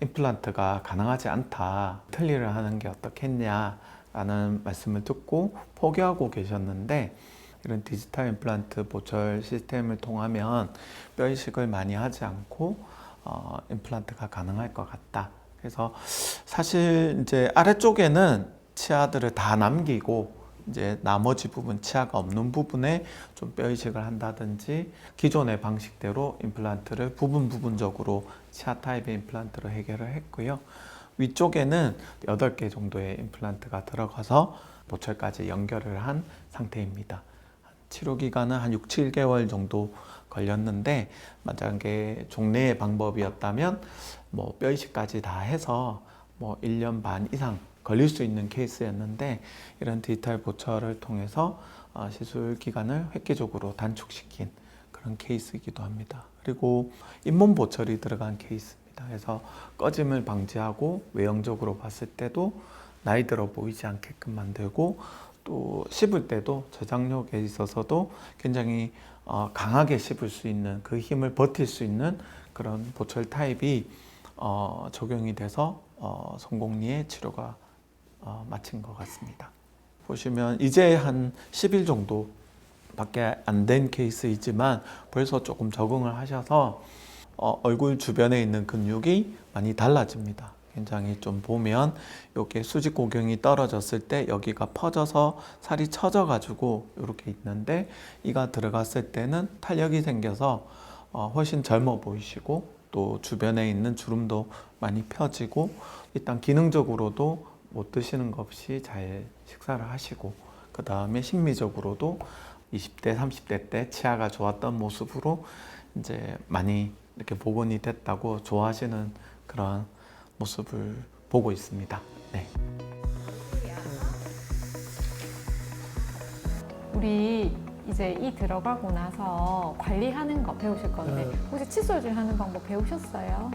임플란트가 가능하지 않다. 틀니를 하는 게 어떻겠냐라는 말씀을 듣고 포기하고 계셨는데 이런 디지털 임플란트 보철 시스템을 통하면 뼈 이식을 많이 하지 않고 임플란트가 가능할 것 같다. 그래서 사실 이제 아래쪽에는 치아들을 다 남기고 이제 나머지 부분 치아가 없는 부분에 좀 뼈 이식을 한다든지 기존의 방식대로 임플란트를 부분적으로 치아 타입의 임플란트로 해결을 했고요. 위쪽에는 8개 정도의 임플란트가 들어가서 보철까지 연결을 한 상태입니다. 치료 기간은 한 6, 7개월 정도 걸렸는데 만약에 종래의 방법이었다면 뭐 뼈 이식까지 다 해서 뭐 1년 반 이상 걸릴 수 있는 케이스였는데 이런 디지털 보철을 통해서 시술 기간을 획기적으로 단축시킨 그런 케이스이기도 합니다. 그리고 잇몸 보철이 들어간 케이스입니다. 그래서 꺼짐을 방지하고 외형적으로 봤을 때도 나이 들어 보이지 않게끔 만들고 또 씹을 때도 저장력에 있어서도 굉장히 강하게 씹을 수 있는 그 힘을 버틸 수 있는 그런 보철 타입이 적용이 돼서 성공리에 치료가 마친 것 같습니다. 보시면 이제 한 10일 정도 밖에 안 된 케이스이지만 벌써 조금 적응을 하셔서 얼굴 주변에 있는 근육이 많이 달라집니다. 굉장히 좀 보면 이렇게 수직고경이 떨어졌을 때 여기가 퍼져서 살이 처져 가지고 이렇게 있는데 이가 들어갔을 때는 탄력이 생겨서 훨씬 젊어 보이시고 또 주변에 있는 주름도 많이 펴지고 일단 기능적으로도 못 드시는 것 없이 잘 식사를 하시고 그 다음에 심미적으로도 20대, 30대 때 치아가 좋았던 모습으로 이제 많이 이렇게 복원이 됐다고 좋아하시는 그런 모습을 보고 있습니다. 네. 우리 이제 이 들어가고 나서 관리하는 거 배우실 건데 혹시 칫솔질 하는 방법 배우셨어요?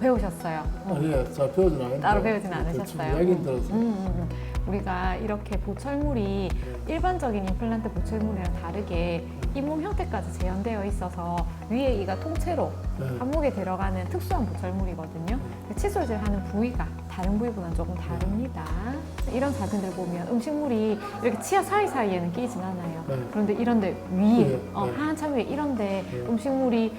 배우셨어요? 아니, 잘 배우진 않았는데 따로 배우진 않으셨어요? 얘기는 들었어요. 우리가 이렇게 보철물이 일반적인 임플란트 보철물이랑 다르게 잇몸 형태까지 재현되어 있어서 위에 이가 통째로 한목에 들어가는 특수한 보철물이거든요. 칫솔질 하는 부위가 다른 부위보다는 조금 다릅니다. 이런 사진들 보면 음식물이 이렇게 치아 사이사이에는 끼진 않아요. 그런데 이런데 위에, 한참 위에 이런데 음식물이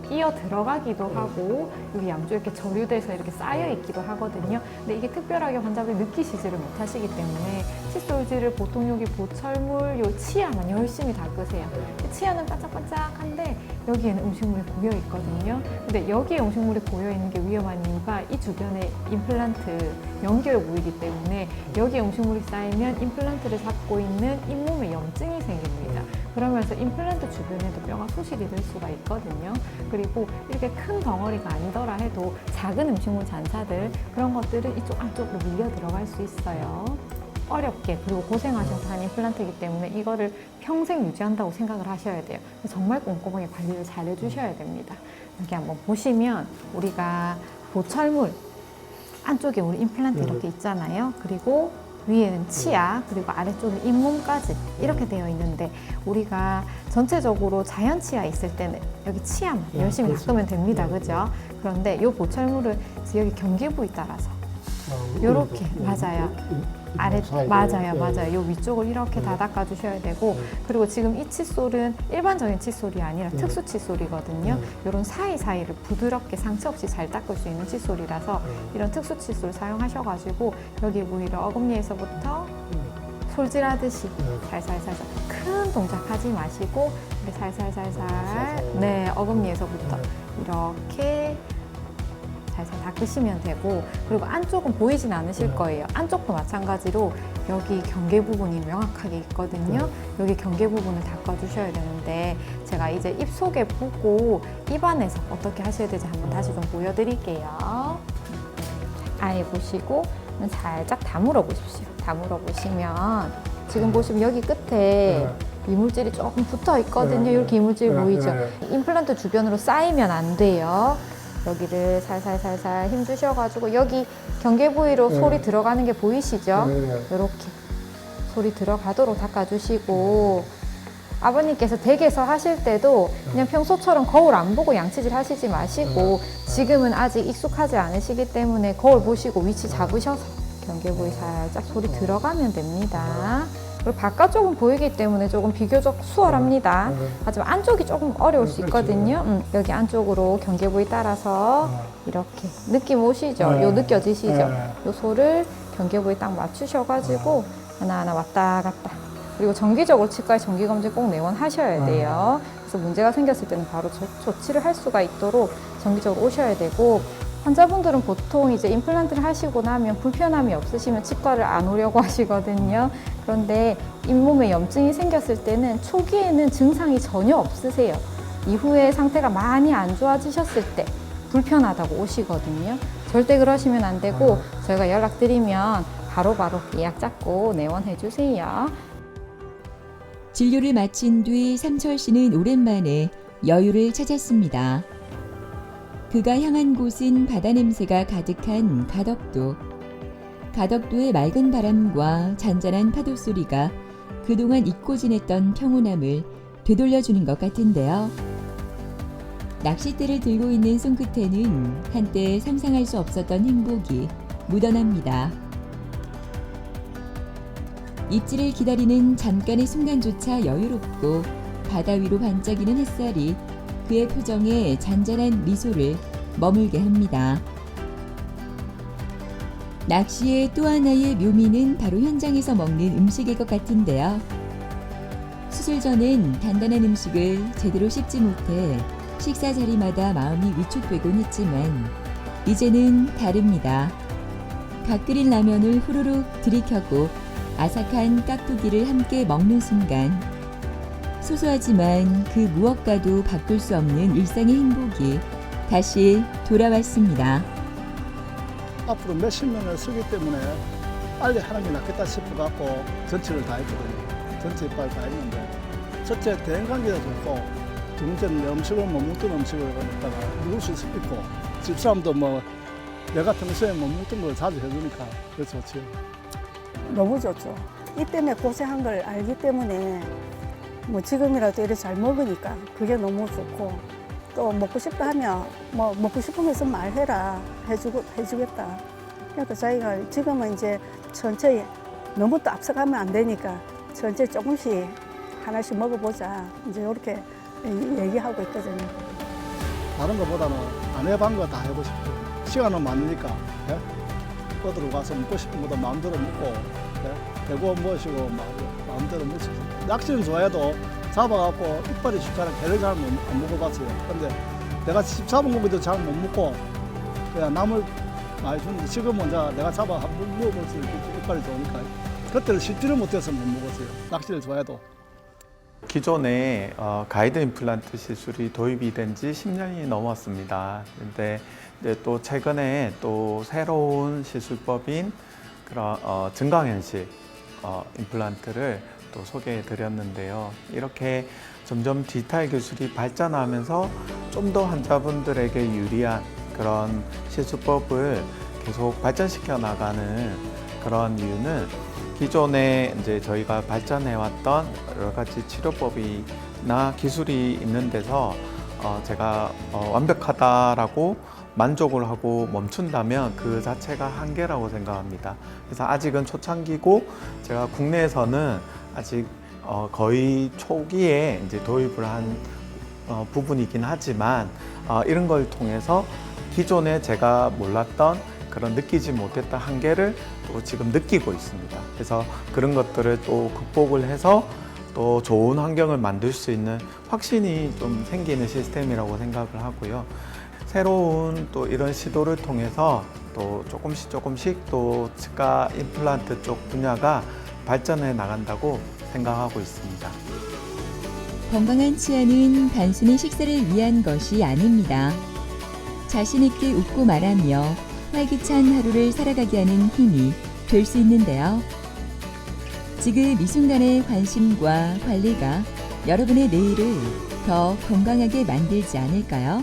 끼어 들어가기도 하고 여기 양쪽 이렇게 절유돼서 이렇게 쌓여 있기도 하거든요. 근데 이게 특별하게 환자분이 느끼시지를 못하시기 때문에 칫솔질을 보통 여기 보철물, 요 치아만 열심히 닦으세요. 치아는 반짝반짝한데 여기에는 음식물이 고여 있거든요. 근데 여기에 음식물이 고여 있는 게 위험한 이유가 이 주변에 임플란트 연결 부위이기 때문에 여기에 음식물이 쌓이면 임플란트를 잡고 있는 잇몸에 염증이 생깁니다. 그러면서 임플란트 주변에도 뼈가 소실이 될 수가 있거든요. 그리고 이렇게 큰 덩어리가 아니더라 해도 작은 음식물 잔사들 그런 것들은 이쪽 안쪽으로 밀려 들어갈 수 있어요. 어렵게 그리고 고생하셔서 한 임플란트이기 때문에 이거를 평생 유지한다고 생각을 하셔야 돼요. 정말 꼼꼼하게 관리를 잘 해주셔야 됩니다. 여기 한번 보시면 우리가 보철물 안쪽에 우리 임플란트 이렇게 있잖아요. 그리고 위에는 치아, 그리고 아래쪽에 잇몸까지 이렇게 되어 있는데 우리가 전체적으로 자연 치아 있을 때는 여기 치아만 열심히 닦으면 됩니다. 그죠? 그런데 이 보철물을 여기 경계 부위 따라서 요렇게 맞아요. 아래 맞아요. 요 위쪽을 이렇게 다 닦아 주셔야 되고 그리고 지금 이 칫솔은 일반적인 칫솔이 아니라 특수 칫솔이거든요. 요런 사이사이를 부드럽게 상처 없이 잘 닦을 수 있는 칫솔이라서 이런 특수 칫솔 사용하셔가지고 여기 부위를 어금니에서부터 솔질하듯이 살살살살 큰 동작 하지 마시고 이렇게 살살살살 네 어금니에서부터 이렇게 살살 닦으시면 되고 그리고 안쪽은 보이진 않으실 거예요. 안쪽도 마찬가지로 여기 경계 부분이 명확하게 있거든요. 여기 경계 부분을 닦아주셔야 되는데 제가 이제 입 속에 보고 입안에서 어떻게 하셔야 되지 한번 다시 좀 보여드릴게요. 아예 보시고 살짝 다물어 보십시오. 다물어 보시면 지금 보시면 여기 끝에 이물질이 조금 붙어 있거든요. 이렇게 이물질 보이죠? 임플란트 주변으로 쌓이면 안 돼요. 여기를 살살살살 힘 주셔가지고 여기 경계 부위로 소리 들어가는 게 보이시죠? 이렇게 소리 들어가도록 닦아주시고 아버님께서 댁에서 하실 때도 그냥 평소처럼 거울 안 보고 양치질 하시지 마시고 지금은 아직 익숙하지 않으시기 때문에 거울 보시고 위치 잡으셔서 경계 부위 살짝 소리 들어가면 됩니다. 그리고 바깥쪽은 보이기 때문에 조금 비교적 수월합니다. 하지만 안쪽이 조금 어려울 수 있거든요. 여기 안쪽으로 경계 부위 따라서 이렇게 느낌 오시죠? 요 느껴지시죠? 요 소를 경계 부위 딱 맞추셔가지고 하나하나 왔다 갔다. 그리고 정기적으로 치과에 정기검진 꼭 내원하셔야 돼요. 그래서 문제가 생겼을 때는 바로 조치를 할 수가 있도록 정기적으로 오셔야 되고 환자분들은 보통 이제 임플란트를 하시고 나면 불편함이 없으시면 치과를 안 오려고 하시거든요. 그런데 잇몸에 염증이 생겼을 때는 초기에는 증상이 전혀 없으세요. 이후에 상태가 많이 안 좋아지셨을 때 불편하다고 오시거든요. 절대 그러시면 안 되고 저희가 연락드리면 바로바로 예약 잡고 내원해 주세요. 진료를 마친 뒤 삼철 씨는 오랜만에 여유를 찾았습니다. 그가 향한 곳은 바다 냄새가 가득한 가덕도. 가덕도의 맑은 바람과 잔잔한 파도 소리가 그동안 잊고 지냈던 평온함을 되돌려주는 것 같은데요. 낚싯대를 들고 있는 손끝에는 한때 상상할 수 없었던 행복이 묻어납니다. 입질을 기다리는 잠깐의 순간조차 여유롭고 바다 위로 반짝이는 햇살이 그의 표정에 잔잔한 미소를 머물게 합니다. 낚시의 또 하나의 묘미는 바로 현장에서 먹는 음식일 것 같은데요. 수술 전엔 단단한 음식을 제대로 씹지 못해 식사 자리마다 마음이 위축되곤 했지만 이제는 다릅니다. 갓 끓인 라면을 후루룩 들이켜고 아삭한 깍두기를 함께 먹는 순간 소소하지만 그 무엇과도 바꿀 수 없는 일상의 행복이 다시 돌아왔습니다. 앞으로 몇십 년을 쓰기 때문에 빨리 하는 게 낫겠다 싶어갖고 전체를 다 했거든요. 전체 이빨 다 했는데 첫째 대인관계가 좋고 두 번째는 음식을 못 먹던 음식을 갖다가 먹을 수 있고 집사람도 뭐 내가 평소에 못 먹던 걸 자주 해주니까 그래서 좋지요. 너무 좋죠. 이 때문에 고생한 걸 알기 때문에 뭐 지금이라도 이렇게 잘 먹으니까 그게 너무 좋고 또 먹고 싶다 하면 뭐 먹고 싶으면서 말해라 해주겠다. 그러니까 자기가 지금은 이제 천천히 너무 또 앞서가면 안 되니까 천천히 조금씩 하나씩 먹어보자 이제 이렇게 얘기하고 있거든요. 다른 것보다는 안 해본 거 다 해보고 싶고 시간은 많으니까 예? 어디로 가서 먹고 싶은 것도 마음대로 먹고 예? 대고 무엇이고 마음대로 먹을 수 있어요. 낚시는 좋아해도 잡아갖고 이빨이 쉽잖아. 개를 잘 안 먹어봤어요. 근데 내가 집 잡은 고기도 잘 못 먹고 그냥 남을 많이 주는데 지금은 내가 잡아 한번 먹어볼 수 있겠지. 이빨이 좋으니까 그때는 씹지를 못해서 못 먹었어요. 낚시를 좋아해도. 기존에 가이드 임플란트 시술이 도입이 된 지 10년이 넘었습니다. 근데 이제 또 최근에 또 새로운 시술법인 그런 증강현실 임플란트를 또 소개해 드렸는데요. 이렇게 점점 디지털 기술이 발전하면서 좀 더 환자분들에게 유리한 그런 시술법을 계속 발전시켜 나가는 그런 이유는 기존에 이제 저희가 발전해왔던 여러 가지 치료법이나 기술이 있는 데서 제가 완벽하다라고 만족을 하고 멈춘다면 그 자체가 한계라고 생각합니다. 그래서 아직은 초창기고 제가 국내에서는 아직 거의 초기에 이제 도입을 한 부분이긴 하지만 이런 걸 통해서 기존에 제가 몰랐던 그런 느끼지 못했던 한계를 또 지금 느끼고 있습니다. 그래서 그런 것들을 또 극복을 해서 또 좋은 환경을 만들 수 있는 확신이 좀 생기는 시스템이라고 생각을 하고요. 새로운 또 이런 시도를 통해서 또 조금씩 또 치과 임플란트 쪽 분야가 발전해 나간다고 생각하고 있습니다. 건강한 치아는 단순히 식사를 위한 것이 아닙니다. 자신 있게 웃고 말하며 활기찬 하루를 살아가게 하는 힘이 될 수 있는데요. 지금 이 순간의 관심과 관리가 여러분의 내일을 더 건강하게 만들지 않을까요?